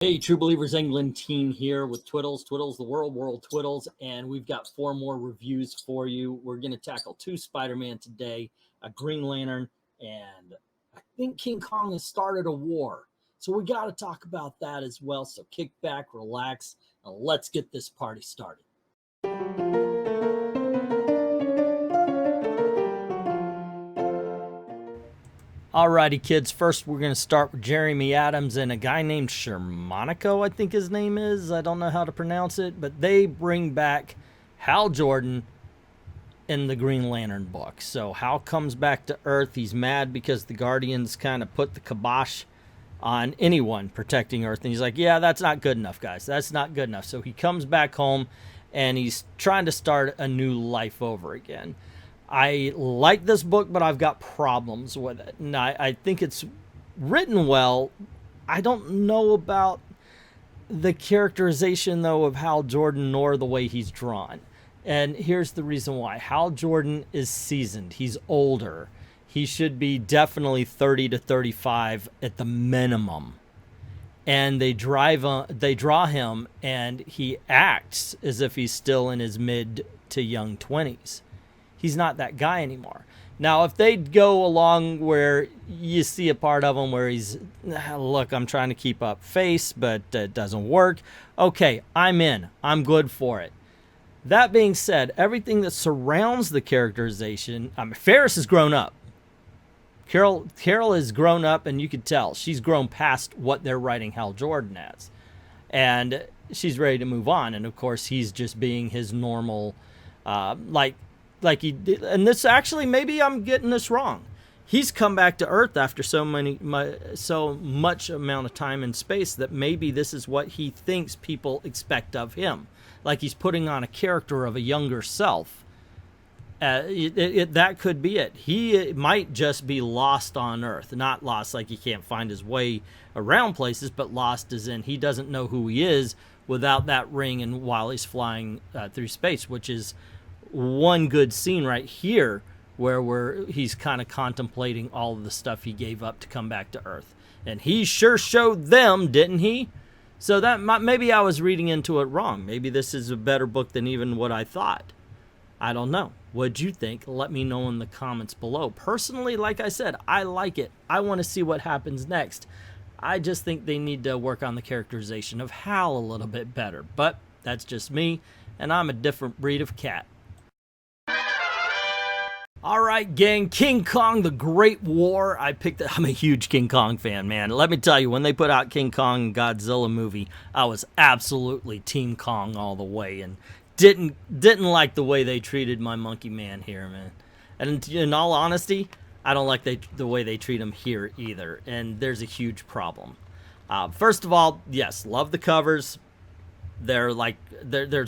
Hey, True Believers England team here with Twiddles, the world Twiddles, and we've got 4 more reviews for you. We're going to tackle 2 Spider-Man today, a Green Lantern, and I think King Kong has started a war. So we got to talk about that as well. So kick back, relax, and let's get this party started. Alrighty, kids. First, we're going to start with Jeremy Adams and a guy named Shermanico, I think his name is. I don't know how to pronounce it, but they bring back Hal Jordan in the Green Lantern book. So Hal comes back to Earth. He's mad because the Guardians kind of put the kibosh on anyone protecting Earth. And he's like, yeah, that's not good enough, guys. That's not good enough. So he comes back home, and he's trying to start a new life over again. I like this book, but I've got problems with it. And I think it's written well. I don't know about the characterization, though, of Hal Jordan nor the way he's drawn. And here's the reason why. Hal Jordan is seasoned. He's older. He should be definitely 30 to 35 at the minimum. And they draw him, and he acts as if he's still in his mid to young 20s. He's not that guy anymore. Now, if they go along where you see a part of him where he's, look, I'm trying to keep up face, but it doesn't work. Okay, I'm in. I'm good for it. That being said, everything that surrounds the characterization, Ferris has grown up. Carol has grown up, and you could tell she's grown past what they're writing Hal Jordan as. And she's ready to move on. And, of course, he's just being his normal, like he did. And this actually, maybe I'm getting this wrong. He's come back to Earth after so much amount of time and space that maybe this is what he thinks people expect of him. Like he's putting on a character of a younger self. That could be it. He might just be lost on Earth. Not lost like he can't find his way around places, but lost as in he doesn't know who he is without that ring and while he's flying through space, which is one good scene right here where he's kind of contemplating all of the stuff he gave up to come back to Earth. And he sure showed them, didn't he? So that maybe I was reading into it wrong. Maybe this is a better book than even what I thought. I don't know. What'd you think? Let me know in the comments below. Personally, like I said, I like it. I want to see what happens next. I just think they need to work on the characterization of Hal a little bit better. But that's just me, and I'm a different breed of cat. All right, gang, King Kong, the Great War. I'm a huge King Kong fan, man. Let me tell you, when they put out King Kong and Godzilla movie, I was absolutely Team Kong all the way, and didn't like the way they treated my monkey man here, man. And in all honesty, I don't like the way they treat him here either, and there's a huge problem. First of all, yes, love the covers. There's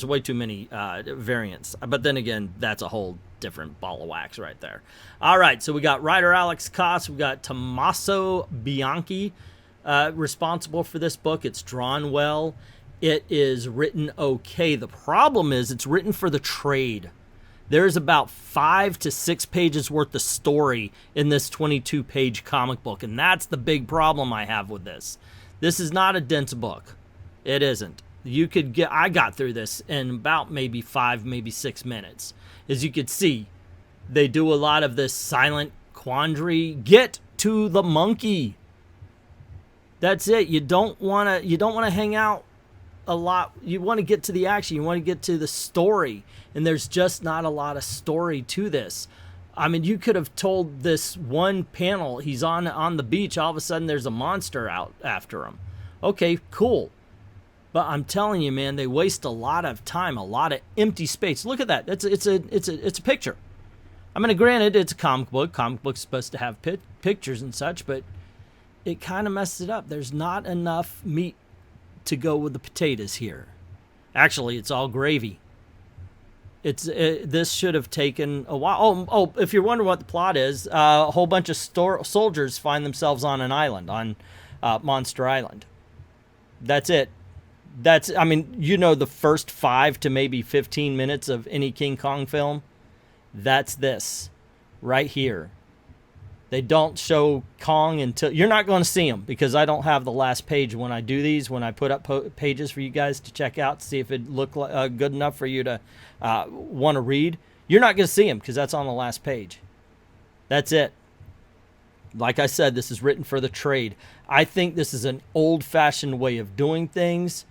way too many variants, but then again, that's a whole different ball of wax right there. All right, so we got writer Alex Koss, we got Tommaso Bianchi responsible for this book. It's drawn well. It is written okay. The problem is it's written for the trade. There's about 5 to 6 pages worth of story in this 22-page comic book, and that's the big problem I have with this. This is not a dense book. It isn't. I got through this in about maybe 5, maybe 6 minutes. As you could see, they do a lot of this silent quandary. Get to the monkey. That's it. You don't want to hang out a lot. You want to get to the action. You want to get to the story. And there's just not a lot of story to this. I mean, you could have told this one panel, he's on the beach, all of a sudden there's a monster out after him. Okay, cool. But I'm telling you, man, they waste a lot of time, a lot of empty space. Look at that. It's a picture. I mean, granted, it's a comic book. Comic book's supposed to have pictures and such, but it kind of messed it up. There's not enough meat to go with the potatoes here. Actually, it's all gravy. This should have taken a while. Oh, if you're wondering what the plot is, a whole bunch of soldiers find themselves on an island, on Monster Island. That's it. I mean, you know, the first 5 to maybe 15 minutes of any King Kong film, that's this right here. They don't show Kong until... You're not going to see him because I don't have the last page when I do these, when I put up pages for you guys to check out to see if it looked good enough for you to want to read. You're not going to see him because that's on the last page. That's it. Like I said, this is written for the trade. I think this is an old-fashioned way of doing things.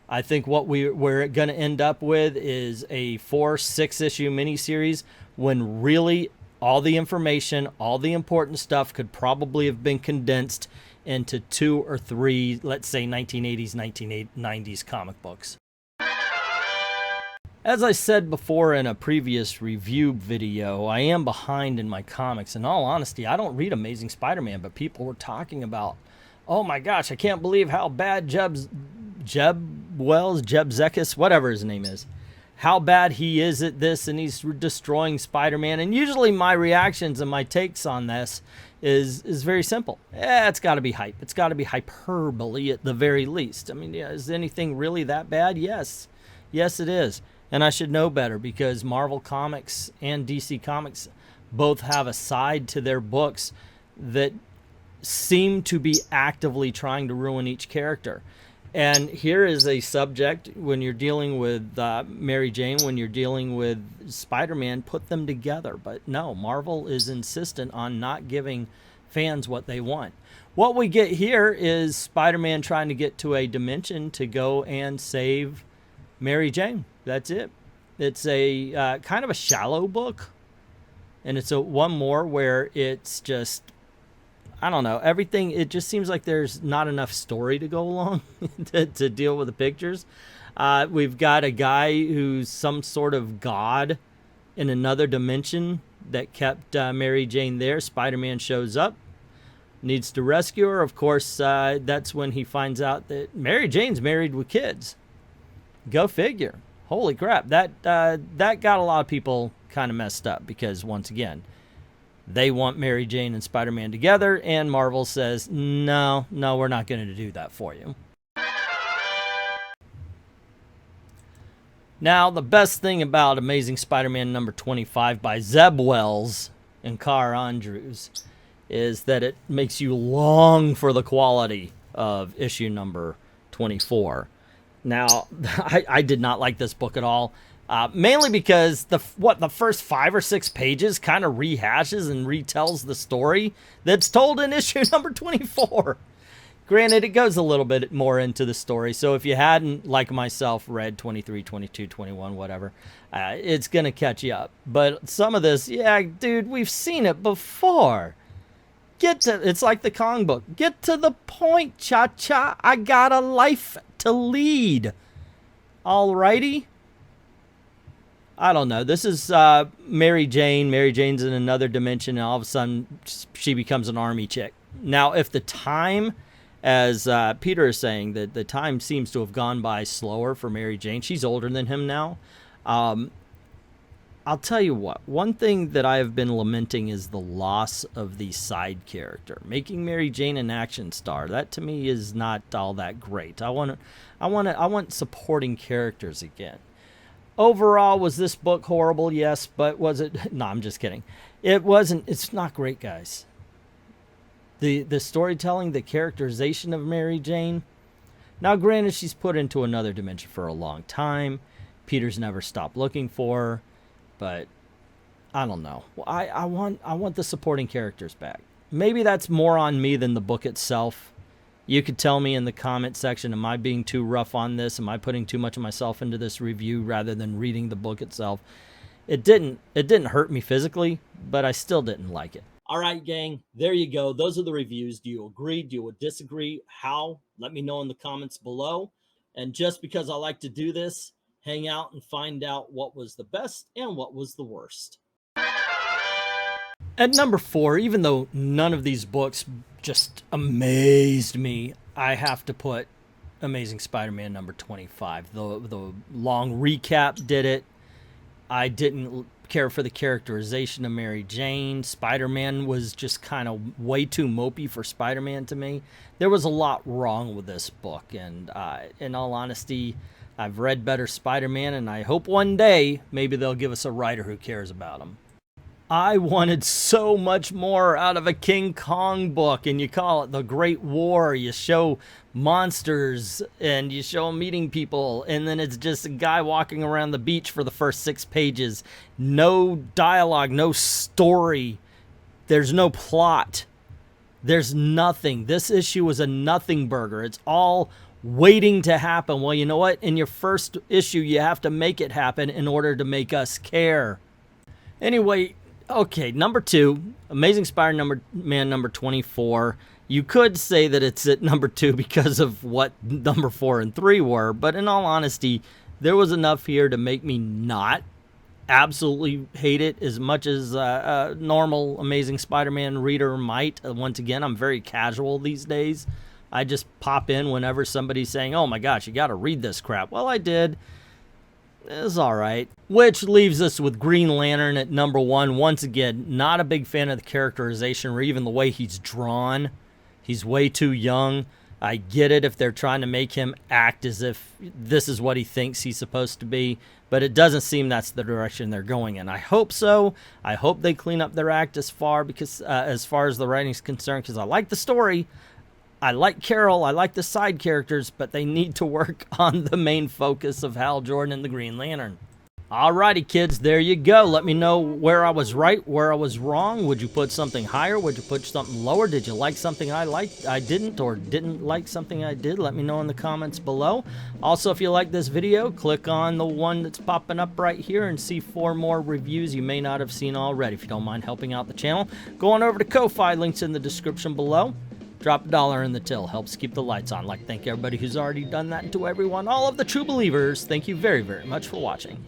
I think what we're going to end up with is a 4-6 issue miniseries when really all the information, all the important stuff could probably have been condensed into 2 or 3, let's say 1980s, 1990s comic books. As I said before in a previous review video, I am behind in my comics. In all honesty, I don't read Amazing Spider-Man, but people were talking about, oh my gosh, I can't believe how bad Jeb Zekis, whatever his name is, how bad he is at this, and he's destroying Spider-Man. And usually my reactions and my takes on this is very simple. It's got to be hype. It's got to be hyperbole at the very least. I mean, yeah, is anything really that bad? Yes. Yes, it is. And I should know better because Marvel Comics and DC Comics both have a side to their books that seem to be actively trying to ruin each character. And here is a subject when you're dealing with Mary Jane, when you're dealing with Spider-Man, put them together. But no, Marvel is insistent on not giving fans what they want. What we get here is Spider-Man trying to get to a dimension to go and save Mary Jane. That's it. It's a kind of a shallow book. And it's one more where it's just... I don't know, everything, it just seems like there's not enough story to go along to deal with the pictures. We've got a guy who's some sort of god in another dimension that kept Mary Jane there. Spider-Man shows up, needs to rescue her. Of course, that's when he finds out that Mary Jane's married with kids. Go figure. Holy crap, that got a lot of people kind of messed up because, once again, they want Mary Jane and Spider-Man together, and Marvel says, no, we're not going to do that for you. Now, the best thing about Amazing Spider-Man number 25 by Zeb Wells and Carr Andrews is that it makes you long for the quality of issue number 24. Now, I did not like this book at all. Mainly because the first 5 or 6 pages kind of rehashes and retells the story that's told in issue number 24. Granted, it goes a little bit more into the story, so if you hadn't, like myself, read 23, 22, 21, whatever, it's going to catch you up. But some of this, yeah, dude, we've seen it before. It's like the Kong book. Get to the point, cha-cha. I got a life to lead. Alrighty? I don't know. This is Mary Jane. Mary Jane's in another dimension, and all of a sudden, she becomes an army chick. Now, if the time, as Peter is saying, that the time seems to have gone by slower for Mary Jane. She's older than him now. I'll tell you what. One thing that I have been lamenting is the loss of the side character. Making Mary Jane an action star. That, to me, is not all that great. I want supporting characters again. Overall, was this book horrible? Yes, but was it? No, I'm just kidding. It wasn't. It's not great, guys. The storytelling, the characterization of Mary Jane. Now, granted, she's put into another dimension for a long time. Peter's never stopped looking for her, but I don't know. I want the supporting characters back. Maybe that's more on me than the book itself. You could tell me in the comment section, am I being too rough on this? Am I putting too much of myself into this review rather than reading the book itself? It didn't hurt me physically, but I still didn't like it. All right, gang, there you go. Those are the reviews. Do you agree? Do you disagree? How? Let me know in the comments below. And just because I like to do this, hang out and find out what was the best and what was the worst. At number 4, even though none of these books just amazed me, I have to put Amazing Spider-Man number 25. The long recap did it. I didn't care for the characterization of Mary Jane. Spider-Man was just kind of way too mopey for Spider-Man to me. There was a lot wrong with this book, and in all honesty, I've read better Spider-Man, and I hope one day maybe they'll give us a writer who cares about him. I wanted so much more out of a King Kong book, and you call it the Great War. You show monsters and you show them meeting people, and then it's just a guy walking around the beach for the first 6 pages. No dialogue, no story. There's no plot. There's nothing. This issue was a nothing burger. It's all waiting to happen. Well, you know what? In your first issue, you have to make it happen in order to make us care. Anyway, okay, number 2, Amazing Spider-Man number 24. You could say that it's at number 2 because of what number 4 and 3 were, but in all honesty, there was enough here to make me not absolutely hate it as much as a normal Amazing Spider-Man reader might. Once again, I'm very casual these days. I just pop in whenever somebody's saying, oh my gosh, you got to read this crap. Well, I did. It's all right. Which leaves us with Green Lantern at number 1. Once again, not a big fan of the characterization or even the way he's drawn. He's way too young. I get it if they're trying to make him act as if this is what he thinks he's supposed to be, but it doesn't seem that's the direction they're going in. I hope so. I hope they clean up their act as far as the writing's concerned, because I like the story. I like Carol, I like the side characters, but they need to work on the main focus of Hal Jordan and the Green Lantern. Alrighty, kids, there you go. Let me know where I was right, where I was wrong. Would you put something higher? Would you put something lower? Did you like something I liked, I didn't, or didn't like something I did? Let me know in the comments below. Also, if you like this video, click on the one that's popping up right here and see 4 more reviews you may not have seen already. If you don't mind helping out the channel, go on over to Ko-Fi, links in the description below. Drop $1 in the till, helps keep the lights on. Like, thank everybody who's already done that, and to everyone, all of the true believers, thank you very, very much for watching.